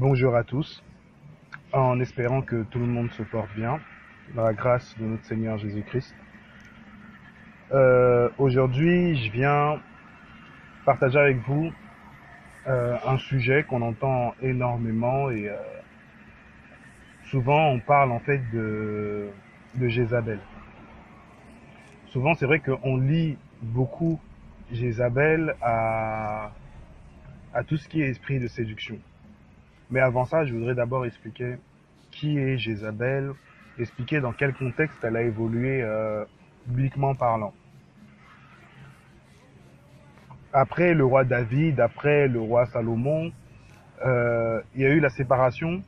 Bonjour à tous, en espérant que tout le monde se porte bien, dans la grâce de notre Seigneur Jésus-Christ. Aujourd'hui, je viens partager avec vous un sujet qu'on entend énormément et souvent on parle en fait de Jézabel. Souvent c'est vrai qu'on lie beaucoup Jézabel à tout ce qui est esprit de séduction. Mais avant ça, je voudrais d'abord expliquer qui est Jézabel, expliquer dans quel contexte elle a évolué bibliquement parlant. Après le roi David, après le roi Salomon, il y a eu la séparation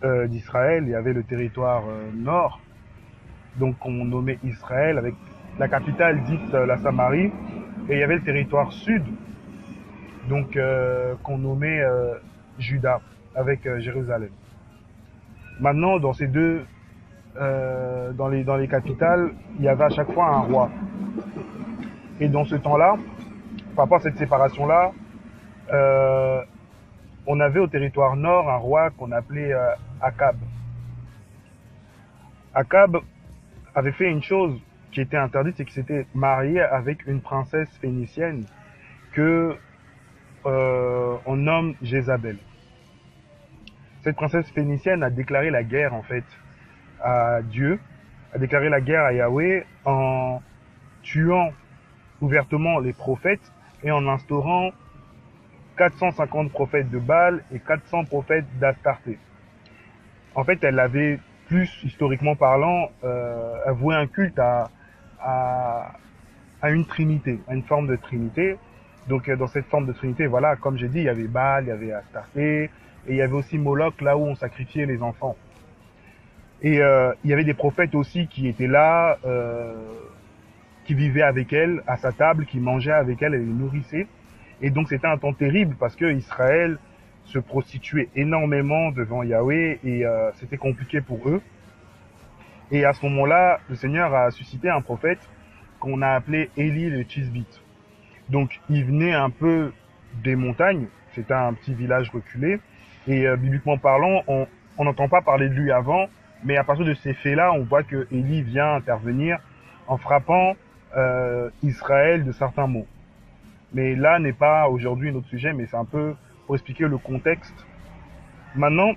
d'Israël. Il y avait le territoire nord, donc on nommait Israël, avec la capitale dite la Samarie, et il y avait le territoire sud, donc qu'on nommait Juda, avec Jérusalem. Maintenant, dans ces deux dans les capitales, il y avait à chaque fois un roi. Et dans ce temps-là, par rapport à cette séparation-là, euh, on avait au territoire nord un roi qu'on appelait Akab. Akab avait fait une chose qui était interdite, c'est qu'il s'était marié avec une princesse phénicienne que on nomme Jézabel. Cette princesse phénicienne a déclaré la guerre en fait à Dieu, a déclaré la guerre à Yahweh en tuant ouvertement les prophètes et en instaurant 450 prophètes de Baal et 400 prophètes d'Astarté. En fait, elle avait plus, historiquement parlant, avoué un culte à, à une trinité, à une forme de trinité. Donc, dans cette forme de trinité, voilà, comme j'ai dit, il y avait Baal, il y avait Astarté, et il y avait aussi Moloch, là où on sacrifiait les enfants. Et il y avait des prophètes aussi qui étaient là, qui vivaient avec elle à sa table, qui mangeaient avec elle et les nourrissaient. Et donc c'était un temps terrible parce que Israël se prostituait énormément devant Yahweh et c'était compliqué pour eux. Et à ce moment-là, le Seigneur a suscité un prophète qu'on a appelé Élie le Tishbite. Donc il venait un peu des montagnes, c'était un petit village reculé, et bibliquement parlant, on n'entend pas parler de lui avant, mais à partir de ces faits-là, on voit que Élie vient intervenir en frappant Israël de certains mots. Mais là n'est pas aujourd'hui notre sujet, mais c'est un peu pour expliquer le contexte. Maintenant,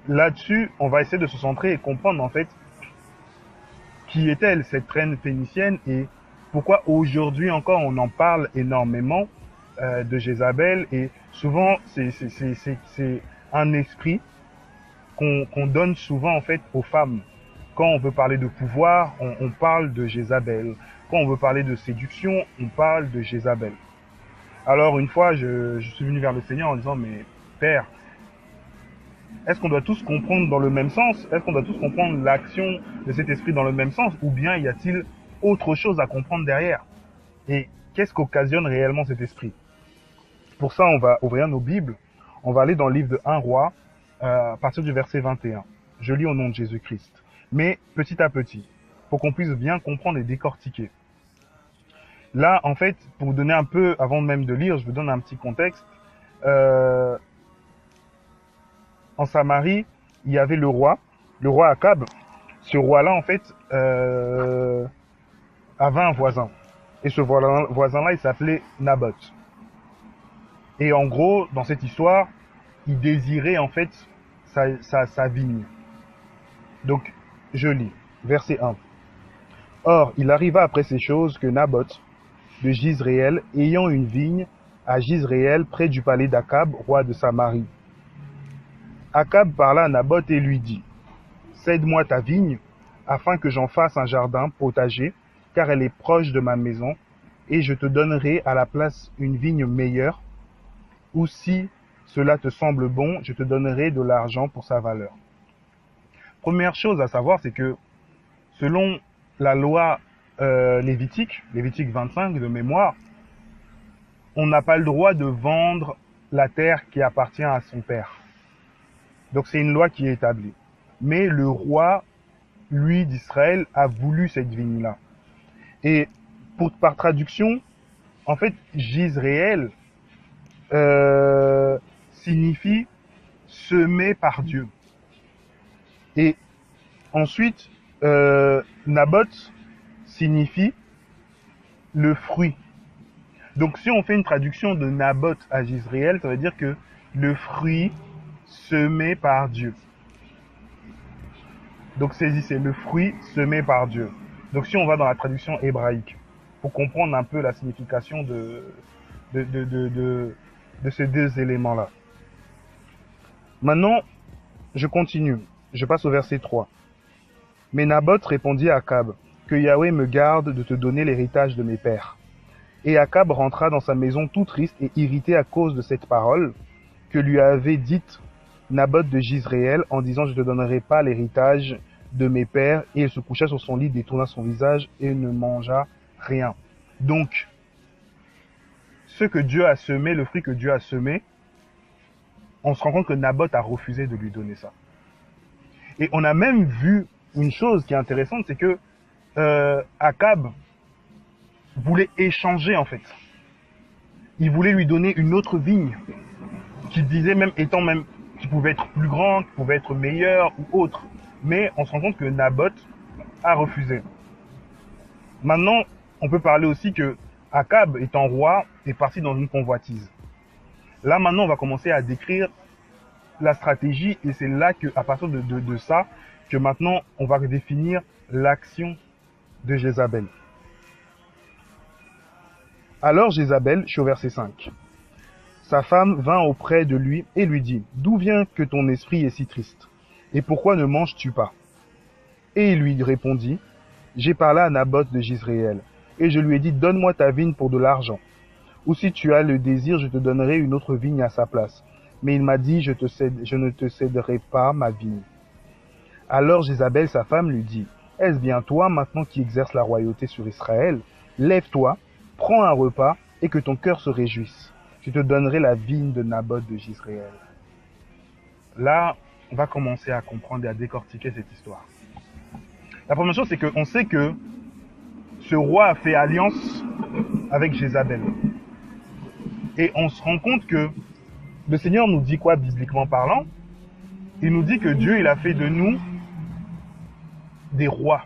là-dessus, on va essayer de se centrer et comprendre en fait qui est-elle cette reine phénicienne et pourquoi aujourd'hui encore on en parle énormément de Jézabel et souvent c'est un esprit qu'on donne souvent en fait aux femmes. Quand on veut parler de pouvoir, on parle de Jézabel. Quand on veut parler de séduction, on parle de Jézabel. Alors une fois, je suis venu vers le Seigneur en disant, mais Père, est-ce qu'on doit tous comprendre dans le même sens? Est-ce qu'on doit tous comprendre l'action de cet esprit dans le même sens? Ou bien y a-t-il autre chose à comprendre derrière? Et qu'est-ce qu'occasionne réellement cet esprit? Pour ça, on va ouvrir nos Bibles. On va aller dans le livre de 1 Roi, à partir du verset 21. Je lis au nom de Jésus-Christ. Mais petit à petit, pour qu'on puisse bien comprendre et décortiquer. Là, en fait, pour vous donner un peu, avant même de lire, je vous donne un petit contexte. En Samarie, il y avait le roi Akab. Ce roi-là, en fait, avait un voisin. Et ce voisin-là, il s'appelait Naboth. Et en gros, dans cette histoire, il désirait en fait sa vigne. Donc, je lis, verset 1. Or, il arriva après ces choses que Naboth de Jizréel, ayant une vigne à Jizréel près du palais d'Akab, roi de Samarie. Akab parla à Naboth et lui dit, cède-moi ta vigne, afin que j'en fasse un jardin potager, car elle est proche de ma maison, et je te donnerai à la place une vigne meilleure, ou si cela te semble bon, je te donnerai de l'argent pour sa valeur. Première chose à savoir, c'est que selon la loi Lévitique 25 de mémoire, on n'a pas le droit de vendre la terre qui appartient à son père. Donc c'est une loi qui est établie. Mais le roi, lui, d'Israël, a voulu cette vigne-là. Et par traduction, en fait, Jizréel signifie semé par Dieu. Et ensuite, Naboth signifie le fruit. Donc si on fait une traduction de Naboth à Jezréel, ça veut dire que le fruit semé par Dieu. Donc saisissez, le fruit semé par Dieu. Donc si on va dans la traduction hébraïque, pour comprendre un peu la signification de ces deux éléments-là. Maintenant, je continue. Je passe au verset 3. Mais Naboth répondit à Akab, que Yahweh me garde de te donner l'héritage de mes pères. Et Akab rentra dans sa maison tout triste et irrité à cause de cette parole que lui avait dite Naboth de Jezréel en disant « Je ne te donnerai pas l'héritage de mes pères ». Et il se coucha sur son lit, détourna son visage et ne mangea rien. Donc, ce que Dieu a semé, le fruit que Dieu a semé, on se rend compte que Naboth a refusé de lui donner ça. Et on a même vu une chose qui est intéressante, c'est que Akab voulait échanger en fait. Il voulait lui donner une autre vigne, qu'il disait même étant même, qui pouvait être plus grand, qui pouvait être meilleur ou autre. Mais on se rend compte que Naboth a refusé. Maintenant, on peut parler aussi que Akab, étant roi, est parti dans une convoitise. Là maintenant, on va commencer à décrire la stratégie et c'est là que, à partir de ça, que maintenant on va définir l'action de Jézabel. Alors Jézabel, je suis au verset 5. Sa femme vint auprès de lui et lui dit, « D'où vient que ton esprit est si triste? Et pourquoi ne manges-tu pas » Et il lui répondit, « J'ai parlé à Naboth de Jezréel, et je lui ai dit, donne-moi ta vigne pour de l'argent. Ou si tu as le désir, je te donnerai une autre vigne à sa place. Mais il m'a dit, je ne te céderai pas ma vigne. » Alors Jézabel, sa femme, lui dit, « Est-ce bien toi maintenant qui exerces la royauté sur Israël? Lève-toi, prends un repas et que ton cœur se réjouisse. Je te donnerai la vigne de Naboth de Jezréel. » Là, on va commencer à comprendre et à décortiquer cette histoire. La première chose, c'est qu'on sait que ce roi a fait alliance avec Jézabel. Et on se rend compte que le Seigneur nous dit quoi, bibliquement parlant? Il nous dit que Dieu, il a fait de nous des rois.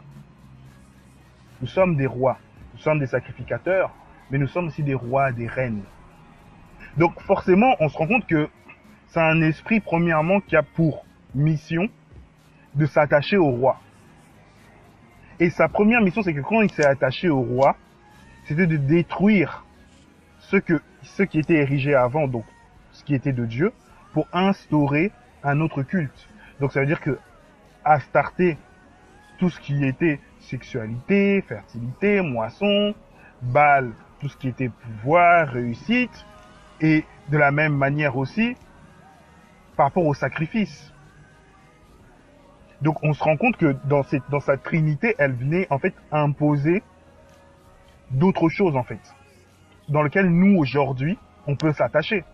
Nous sommes des rois. Nous sommes des sacrificateurs, mais nous sommes aussi des rois, des reines. Donc forcément, on se rend compte que c'est un esprit, premièrement, qui a pour mission de s'attacher au roi. Et sa première mission, c'est que quand il s'est attaché au roi, c'était de détruire ce qui était érigé avant, donc ce qui était de Dieu, pour instaurer un autre culte. Donc ça veut dire que Astarté, tout ce qui était sexualité, fertilité, moisson, Baal, tout ce qui était pouvoir, réussite, et de la même manière aussi par rapport au sacrifice. Donc on se rend compte que dans sa trinité, elle venait en fait imposer d'autres choses en fait, dans lesquelles nous aujourd'hui, on peut s'attacher.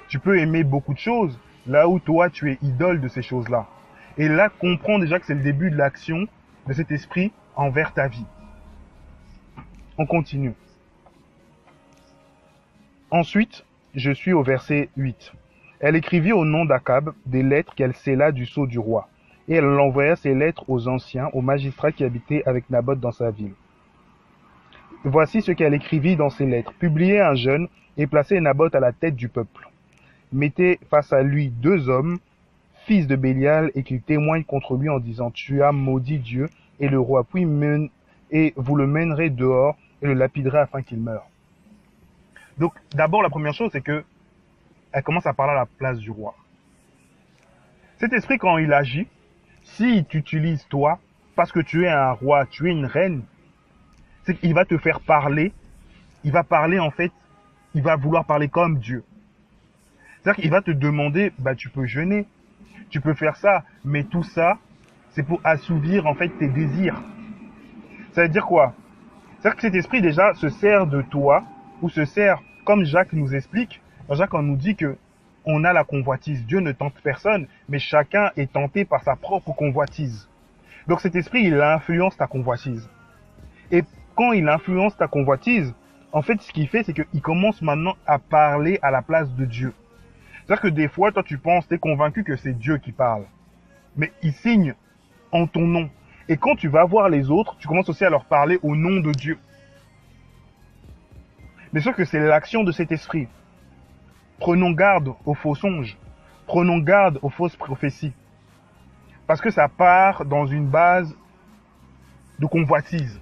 Tu peux aimer beaucoup de choses, là où toi tu es idole de ces choses-là. Et là, comprends déjà que c'est le début de l'action de cet esprit envers ta vie. On continue. Ensuite, je suis au verset 8. Elle écrivit au nom d'Akab des lettres qu'elle scella du sceau du roi. Et elle envoya ces lettres aux anciens, aux magistrats qui habitaient avec Naboth dans sa ville. Voici ce qu'elle écrivit dans ces lettres. Publiez un jeûne et placez Naboth à la tête du peuple. Mettez face à lui 2 hommes, fils de Bélial, et qui témoignent contre lui en disant « Tu as maudit Dieu et le roi, et vous le mènerez dehors et le lapiderez afin qu'il meure. » Donc d'abord, la première chose, c'est que elle commence à parler à la place du roi. Cet esprit, quand il agit, s'il t'utilise toi, parce que tu es un roi, tu es une reine, c'est qu'il va te faire parler, il va parler en fait, il va vouloir parler comme Dieu. C'est-à-dire qu'il va te demander, tu peux jeûner, tu peux faire ça, mais tout ça, c'est pour assouvir en fait tes désirs. Ça veut dire quoi? C'est-à-dire que cet esprit déjà se sert de toi, ou se sert, comme Jacques nous explique, dans Jacques on nous dit que on a la convoitise. Dieu ne tente personne, mais chacun est tenté par sa propre convoitise. Donc cet esprit, il influence ta convoitise. Et quand il influence ta convoitise, en fait, ce qu'il fait, c'est qu'il commence maintenant à parler à la place de Dieu. C'est-à-dire que des fois, toi, tu penses, tu es convaincu que c'est Dieu qui parle. Mais il signe en ton nom. Et quand tu vas voir les autres, tu commences aussi à leur parler au nom de Dieu. Mais sauf que c'est l'action de cet esprit. Prenons garde aux faux songes. Prenons garde aux fausses prophéties. Parce que ça part dans une base de convoitise.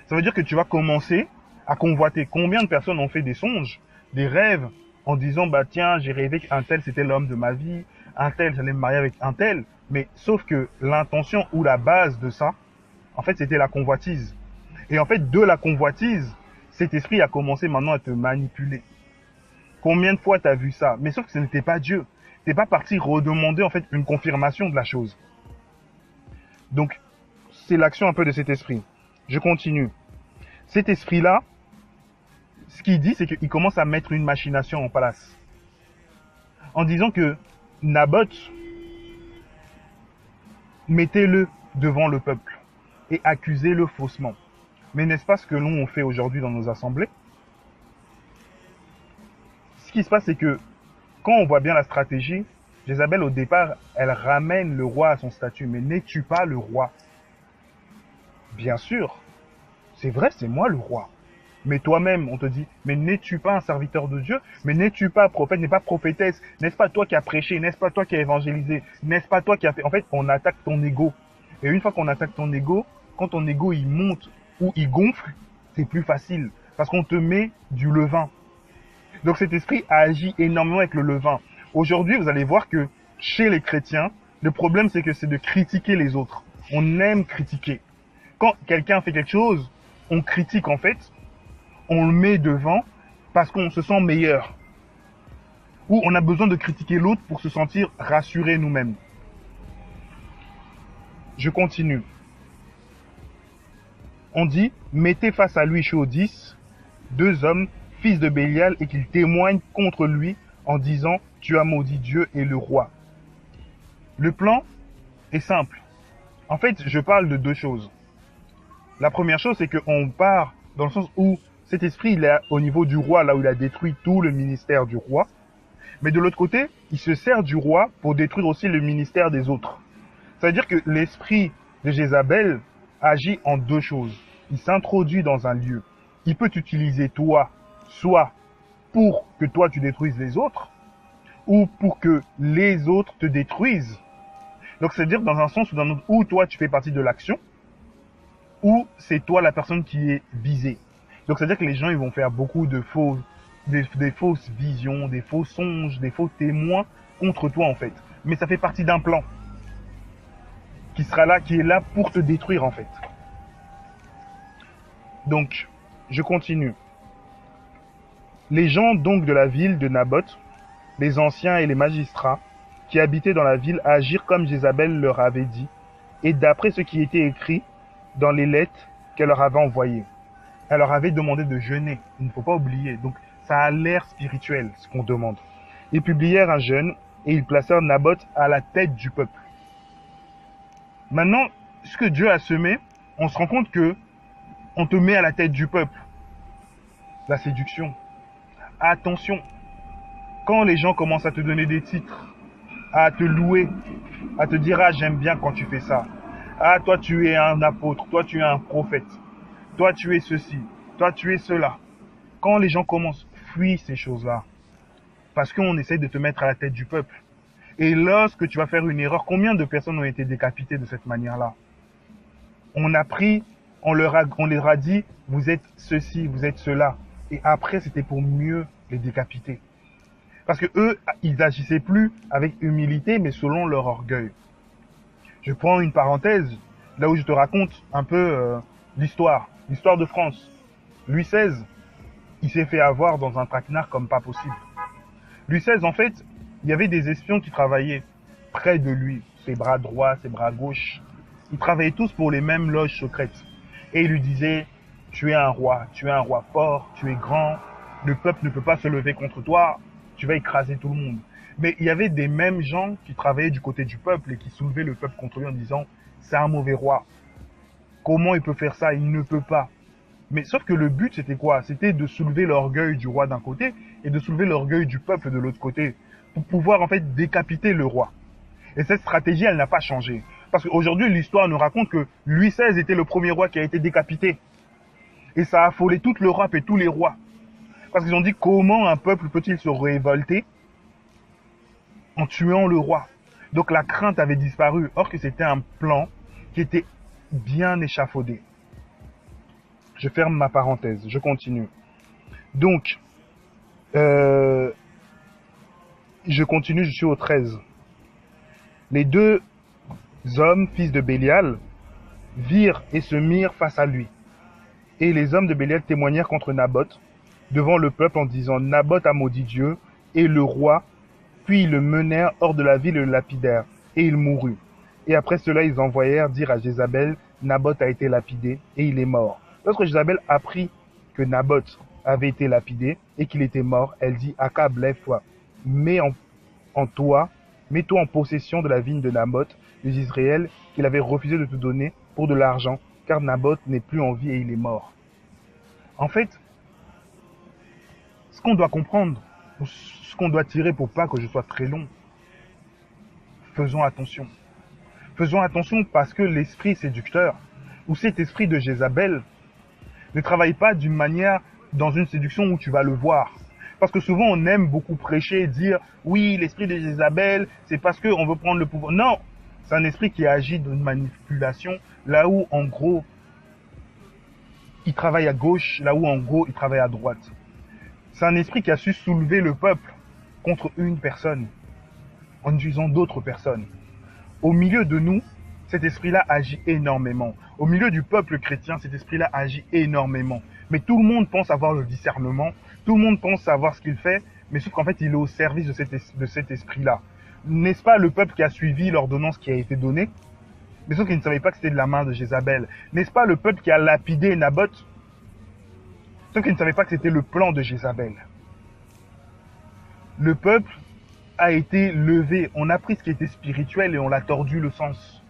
Ça veut dire que tu vas commencer à convoiter. Combien de personnes ont fait des songes, des rêves, en disant, bah tiens, j'ai rêvé qu'un tel, c'était l'homme de ma vie, un tel, j'allais me marier avec un tel. Mais sauf que l'intention ou la base de ça, en fait, c'était la convoitise. Et en fait, de la convoitise, cet esprit a commencé maintenant à te manipuler. Combien de fois tu as vu ça? Mais sauf que ce n'était pas Dieu. Tu n'es pas parti redemander en fait une confirmation de la chose. Donc, c'est l'action un peu de cet esprit. Je continue. Cet esprit-là, ce qu'il dit, c'est qu'il commence à mettre une machination en place. En disant que Naboth, mettez-le devant le peuple et accusez-le faussement. Mais n'est-ce pas ce que l'on fait aujourd'hui dans nos assemblées? Ce qui se passe, c'est que quand on voit bien la stratégie, Jézabel, au départ, elle ramène le roi à son statut. Mais n'es-tu pas le roi? Bien sûr, c'est vrai, c'est moi le roi. Mais toi-même, on te dit, mais n'es-tu pas un serviteur de Dieu? Mais n'es-tu pas prophète, n'es pas prophétesse? N'est-ce pas toi qui as prêché? N'est-ce pas toi qui as évangélisé? N'est-ce pas toi qui as fait... En fait, on attaque ton ego. Et une fois qu'on attaque ton ego, quand ton ego il monte ou il gonfle, c'est plus facile. Parce qu'on te met du levain. Donc cet esprit agit énormément avec le levain. Aujourd'hui, vous allez voir que chez les chrétiens, le problème c'est que c'est de critiquer les autres. On aime critiquer. Quand quelqu'un fait quelque chose, on critique en fait, on le met devant parce qu'on se sent meilleur. Ou on a besoin de critiquer l'autre pour se sentir rassuré nous-mêmes. Je continue. On dit, mettez face à lui chaud 10, 2 hommes, fils de Bélial, et qu'ils témoignent contre lui en disant, tu as maudit Dieu et le roi. Le plan est simple. En fait, je parle de 2 choses. La première chose, c'est qu'on part dans le sens où cet esprit, il est au niveau du roi, là où il a détruit tout le ministère du roi. Mais de l'autre côté, il se sert du roi pour détruire aussi le ministère des autres. C'est-à-dire que l'esprit de Jézabel agit en 2 choses. Il s'introduit dans un lieu. Il peut t'utiliser toi, soit pour que toi tu détruises les autres, ou pour que les autres te détruisent. Donc c'est-à-dire dans un sens ou dans un autre, où toi tu fais partie de l'action, ou c'est toi la personne qui est visée. Donc c'est-à-dire que les gens ils vont faire beaucoup de des fausses visions, des faux songes, des faux témoins contre toi en fait. Mais ça fait partie d'un plan qui sera là, qui est là pour te détruire en fait. Donc, je continue. Les gens donc de la ville de Naboth, les anciens et les magistrats, qui habitaient dans la ville, agirent comme Jézabel leur avait dit, et d'après ce qui était écrit dans les lettres qu'elle leur avait envoyées. Elle leur avait demandé de jeûner, il ne faut pas oublier. Donc, ça a l'air spirituel, ce qu'on demande. Ils publièrent un jeûne, et ils placèrent Naboth à la tête du peuple. Maintenant, ce que Dieu a semé, on se rend compte que on te met à la tête du peuple. La séduction. Attention, quand les gens commencent à te donner des titres, à te louer, à te dire « Ah, j'aime bien quand tu fais ça. Ah, toi, tu es un apôtre. Toi, tu es un prophète. Toi, tu es ceci. Toi, tu es cela. » Quand les gens commencent, fuis ces choses-là. Parce qu'on essaie de te mettre à la tête du peuple. Et lorsque tu vas faire une erreur, combien de personnes ont été décapitées de cette manière-là? On a pris, on leur a dit, vous êtes ceci, vous êtes cela. Et après, c'était pour mieux les décapiter. Parce que eux, ils agissaient plus avec humilité, mais selon leur orgueil. Je prends une parenthèse, là où je te raconte un peu l'histoire de France. Louis XVI, il s'est fait avoir dans un traquenard comme pas possible. Louis XVI, en fait, il y avait des espions qui travaillaient près de lui, ses bras droits, ses bras gauches. Ils travaillaient tous pour les mêmes loges secrètes. Et il lui disait, tu es un roi fort, tu es grand, le peuple ne peut pas se lever contre toi, tu vas écraser tout le monde. Mais il y avait des mêmes gens qui travaillaient du côté du peuple et qui soulevaient le peuple contre lui en disant, c'est un mauvais roi. Comment il peut faire ça? Il ne peut pas. Mais sauf que le but, c'était quoi? C'était de soulever l'orgueil du roi d'un côté et de soulever l'orgueil du peuple de l'autre côté pour pouvoir en fait décapiter le roi. Et cette stratégie, elle n'a pas changé. Parce qu'aujourd'hui, l'histoire nous raconte que Louis XVI était le premier roi qui a été décapité. Et ça a affolé toute l'Europe et tous les rois. Parce qu'ils ont dit comment un peuple peut-il se révolter en tuant le roi. Donc la crainte avait disparu, or que c'était un plan qui était bien échafaudé. Je ferme ma parenthèse, je continue. Donc, je continue, je suis au 13. Les deux hommes, fils de Bélial, virent et se mirent face à lui. Et les hommes de Bélial témoignèrent contre Naboth devant le peuple en disant, Naboth a maudit Dieu et le roi, puis ils le menèrent hors de la ville et le lapidèrent, et il mourut. Et après cela, ils envoyèrent dire à Jézabel, Naboth a été lapidé, et il est mort. Lorsque Jézabel apprit que Naboth avait été lapidé, et qu'il était mort, elle dit, Akab, lève-toi, mets-toi en possession de la vigne de Naboth, de Israël, qu'il avait refusé de te donner pour de l'argent, car Naboth n'est plus en vie et il est mort. En fait, ce qu'on doit comprendre, ce qu'on doit tirer pour pas que je sois très long, faisons attention. Faisons attention parce que l'esprit séducteur, ou cet esprit de Jézabel, ne travaille pas d'une manière dans une séduction où tu vas le voir. Parce que souvent on aime beaucoup prêcher et dire oui, l'esprit de Jézabel, c'est parce qu'on veut prendre le pouvoir. Non, c'est un esprit qui agit d'une manipulation, là où en gros il travaille à gauche, là où en gros il travaille à droite. C'est un esprit qui a su soulever le peuple contre une personne, en utilisant d'autres personnes. Au milieu de nous, cet esprit-là agit énormément. Au milieu du peuple chrétien, cet esprit-là agit énormément. Mais tout le monde pense avoir le discernement, tout le monde pense savoir ce qu'il fait, mais sauf qu'en fait, il est au service de cet esprit-là. N'est-ce pas le peuple qui a suivi l'ordonnance qui a été donnée? Mais sauf qu'il ne savait pas que c'était de la main de Jézabel. N'est-ce pas le peuple qui a lapidé Naboth? Sauf qu'il ne savait pas que c'était le plan de Jézabel. Le peuple a été levé, on a pris ce qui était spirituel et on l'a tordu le sens.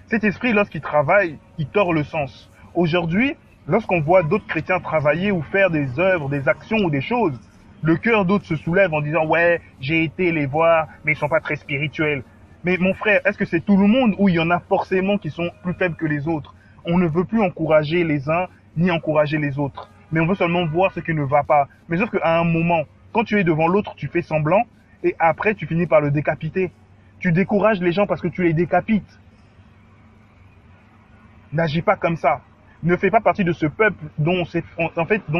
Cet esprit, lorsqu'il travaille, il tord le sens. Aujourd'hui, lorsqu'on voit d'autres chrétiens travailler ou faire des œuvres, des actions ou des choses, le cœur d'autres se soulève en disant « Ouais, j'ai été les voir, mais ils sont pas très spirituels. » Mais mon frère, est-ce que c'est tout le monde ou il y en a forcément qui sont plus faibles que les autres? On ne veut plus encourager les uns ni encourager les autres. Mais on veut seulement voir ce qui ne va pas. Mais sauf qu'à un moment, quand tu es devant l'autre, tu fais semblant et après tu finis par le décapiter. Tu décourages les gens parce que tu les décapites. N'agis pas comme ça. Ne fais pas partie de ce peuple dont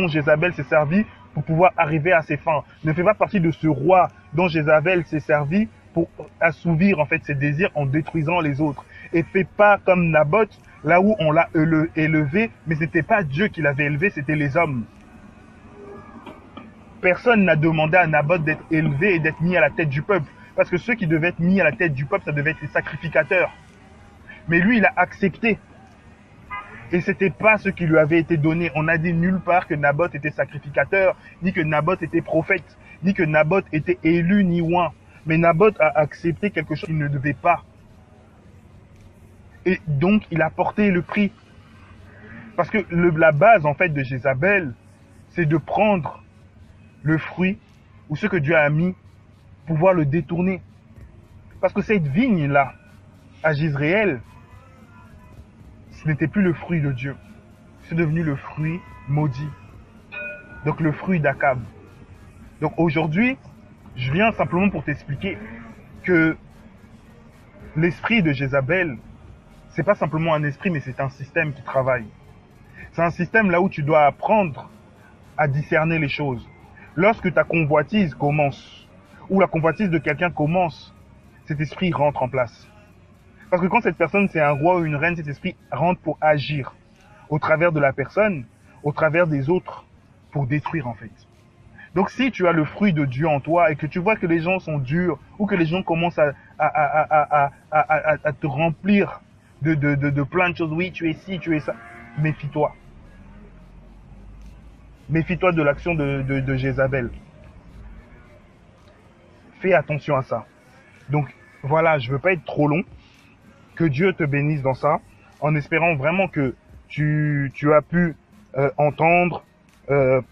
Jézabel s'est servi pour pouvoir arriver à ses fins. Ne fais pas partie de ce roi dont Jézabel s'est servi pour assouvir en fait ses désirs en détruisant les autres. Et fais pas comme Naboth, là où on l'a élevé, mais ce n'était pas Dieu qui l'avait élevé, c'était les hommes. Personne n'a demandé à Naboth d'être élevé et d'être mis à la tête du peuple. Parce que ceux qui devaient être mis à la tête du peuple, ça devait être les sacrificateurs. Mais lui, il a accepté. Et c'était pas ce qui lui avait été donné. On n'a dit nulle part que Naboth était sacrificateur, ni que Naboth était prophète, ni que Naboth était élu, ni oint. Mais Naboth a accepté quelque chose qu'il ne devait pas. Et donc, il a porté le prix. Parce que la base, en fait, de Jézabel, c'est de prendre le fruit, ou ce que Dieu a mis, pouvoir le détourner. Parce que cette vigne-là, à Jezréel, ce n'était plus le fruit de Dieu. C'est devenu le fruit maudit. Donc le fruit d'Akab. Donc aujourd'hui, je viens simplement pour t'expliquer que l'esprit de Jézabel, c'est pas simplement un esprit, mais c'est un système qui travaille. C'est un système là où tu dois apprendre à discerner les choses. Lorsque ta convoitise commence, ou la convoitise de quelqu'un commence, cet esprit rentre en place. Parce que quand cette personne, c'est un roi ou une reine, cet esprit rentre pour agir au travers de la personne, au travers des autres, pour détruire en fait. Donc si tu as le fruit de Dieu en toi et que tu vois que les gens sont durs ou que les gens commencent à te remplir de plein de choses, oui, tu es ci, tu es ça, méfie-toi. Méfie-toi de l'action de Jézabel. Fais attention à ça. Donc voilà, je veux pas être trop long. Que Dieu te bénisse dans ça, en espérant vraiment que tu as pu entendre,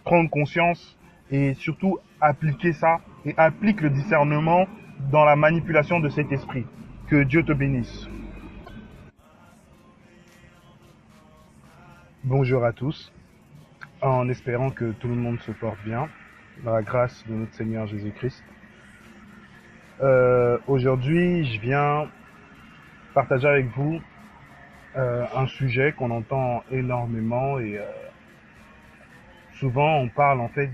prendre conscience et surtout appliquer ça et applique le discernement dans la manipulation de cet esprit. Que Dieu te bénisse. Bonjour à tous, en espérant que tout le monde se porte bien, dans la grâce de notre Seigneur Jésus-Christ. Aujourd'hui, je viens partager avec vous un sujet qu'on entend énormément et souvent on parle en fait